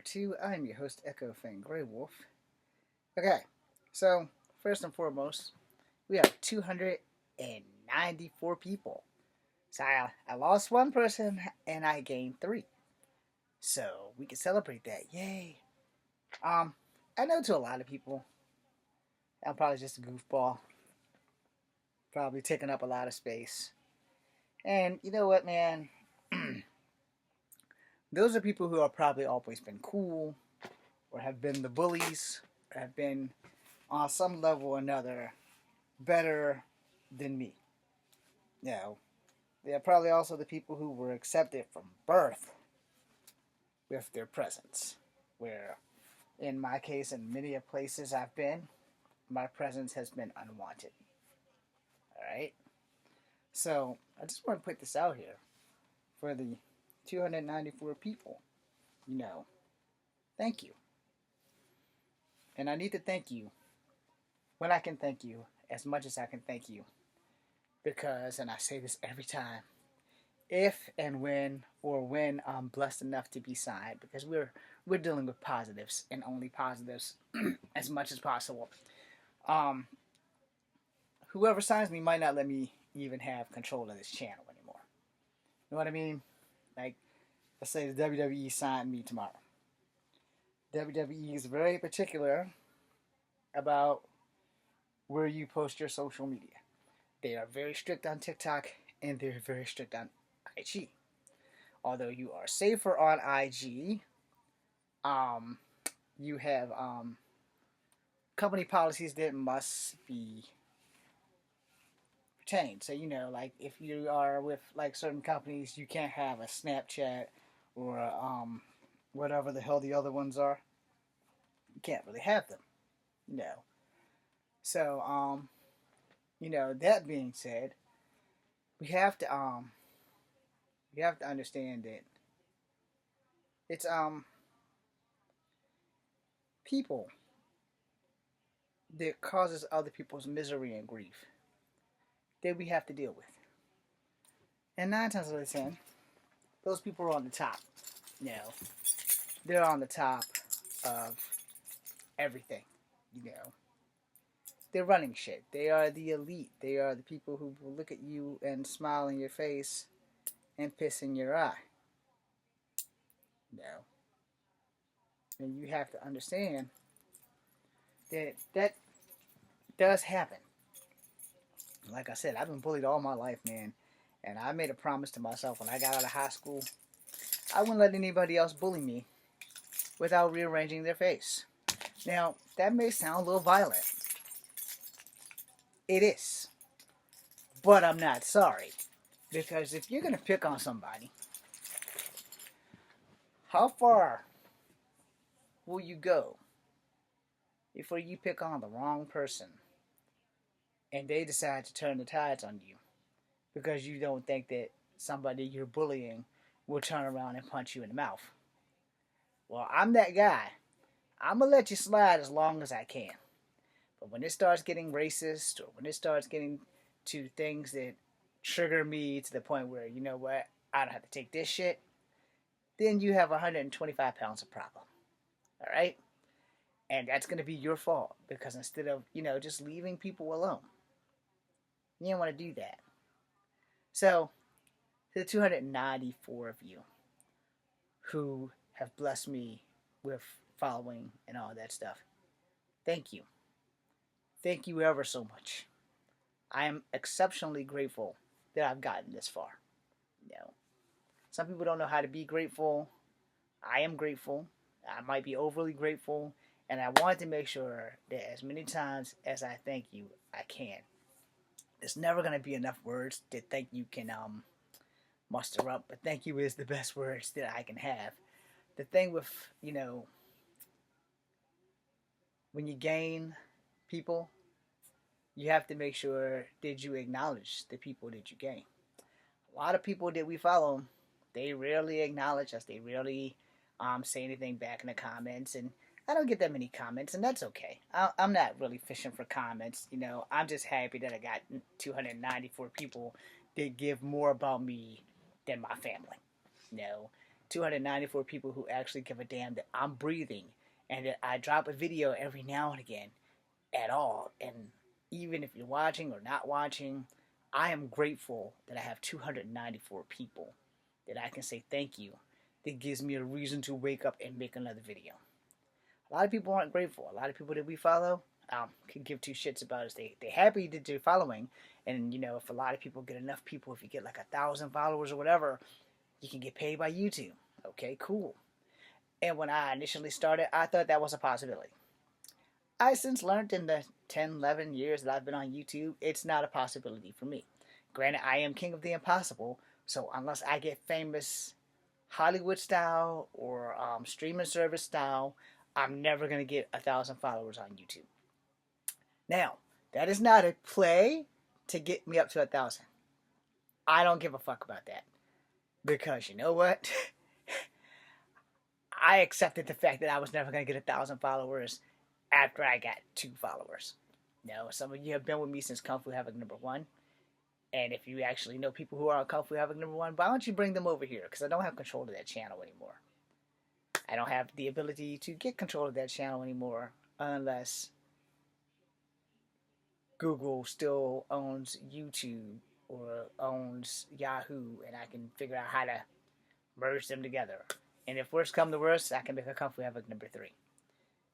2. I'm your host, Echo Fang Grey Wolf. Okay, so first and foremost, we have 294 people. So I lost one person and I gained 3. So we can celebrate that. Yay! Um, I know to a lot of people, I'm probably just a goofball, probably taking up a lot of space. And you know what, man? Those are people who have probably always been cool, or have been the bullies, or have been on some level or another better than me. You know, they're probably also the people who were accepted from birth with their presence. Where, in my case, in many places I've been, my presence has been unwanted. Alright? So, I just want to put this out here for the 294 people. Thank you. And I need to thank you when I can thank you as much as I can thank you. Because, and I say this every time, if and when I'm blessed enough to be signed, because we're dealing with positives and only positives as much as possible. Um, Whoever signs me might not let me even have control of this channel anymore. You know what I mean? Like, let's say the WWE signed me tomorrow. WWE is very particular about where you post your social media. They are very strict on TikTok and they're very strict on IG. Although you are safer on IG, you have company policies that must be retained. So like if you are with like certain companies, you can't have a Snapchat or whatever the hell the other ones are. You can't really have them. You know. So that being said, we have to understand that it's people that causes other people's misery and grief that we have to deal with. And 9 times out of 10, those people are on the top. They're on the top of everything. They're running shit. They are the elite. They are the people who will look at you and smile in your face and piss in your eye. And you have to understand that does happen. Like I said, I've been bullied all my life, man. And I made a promise to myself when I got out of high school, I wouldn't let anybody else bully me without rearranging their face. Now, that may sound a little violent. It is. But I'm not sorry. Because if you're going to pick on somebody, how far will you go before you pick on the wrong person and they decide to turn the tides on you because you don't think that somebody you're bullying will turn around and punch you in the mouth? Well, I'm that guy. I'm going to let you slide as long as I can. But when it starts getting racist or when it starts getting to things that trigger me to the point where, you know what, I don't have to take this shit, then you have 125 pounds of problem. Alright? And that's going to be your fault because instead of, just leaving people alone, you don't want to do that. So, to the 294 of you who have blessed me with following and all that stuff, thank you. Thank you ever so much. I am exceptionally grateful that I've gotten this far. Some people don't know how to be grateful. I am grateful. I might be overly grateful. And I want to make sure that as many times as I thank you, I can. There's never going to be enough words that thank you can muster up. But thank you is the best words that I can have. The thing with, when you gain people, you have to make sure that you acknowledge the people that you gain. A lot of people that we follow, they rarely acknowledge us. They rarely say anything back in the comments. And I don't get that many comments, and that's okay. I'm not really fishing for comments. I'm just happy that I got 294 people that give more about me than my family. 294 people who actually give a damn that I'm breathing and that I drop a video every now and again at all. And even if you're watching or not watching, I am grateful that I have 294 people that I can say thank you. That gives me a reason to wake up and make another video. A lot of people aren't grateful. A lot of people that we follow can give two shits about us. They're happy that they're following. And, you know, if a lot of people get enough people, if you get like 1,000 followers or whatever, you can get paid by YouTube. Okay, cool. And when I initially started, I thought that was a possibility. I since learned in the 10, 11 years that I've been on YouTube, it's not a possibility for me. Granted, I am king of the impossible, so unless I get famous Hollywood style or streaming service style, I'm never going to get 1,000 followers on YouTube. Now, that is not a play to get me up to 1,000. I don't give a fuck about that. Because you know what? I accepted the fact that I was never going to get 1,000 followers after I got 2 followers. Now, some of you have been with me since Kung Fu Havoc #1. And if you actually know people who are on Kung Fu Havoc #1, why don't you bring them over here? Because I don't have control of that channel anymore. I don't have the ability to get control of that channel anymore unless Google still owns YouTube or owns Yahoo, and I can figure out how to merge them together. And if worst come to worst, I can make a Kung Fu Havoc #3.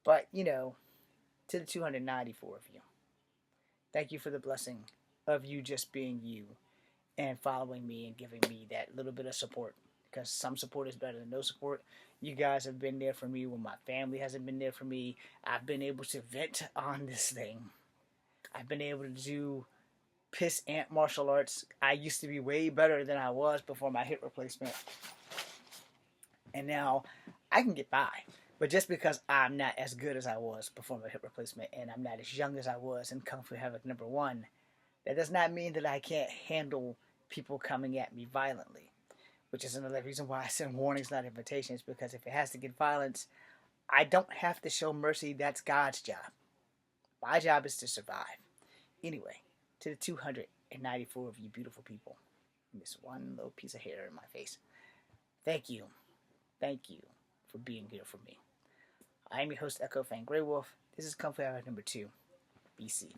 But, you know, to the 294 of you, thank you for the blessing of you just being you and following me and giving me that little bit of support. Because some support is better than no support. You guys have been there for me when my family hasn't been there for me. I've been able to vent on this thing. I've been able to do piss ant martial arts. I used to be way better than I was before my hip replacement. And now I can get by. But just because I'm not as good as I was before my hip replacement and I'm not as young as I was in Kung Fu Havoc #1, that does not mean that I can't handle people coming at me violently. Which is another reason why I send warnings, not invitations, because if it has to get violence, I don't have to show mercy. That's God's job. My job is to survive. Anyway, to the 294 of you beautiful people, this one little piece of hair in my face, thank you. Thank you for being here for me. I am your host, Echo Fan Grey Wolf. This is Kung Fu Havoc #2, BC.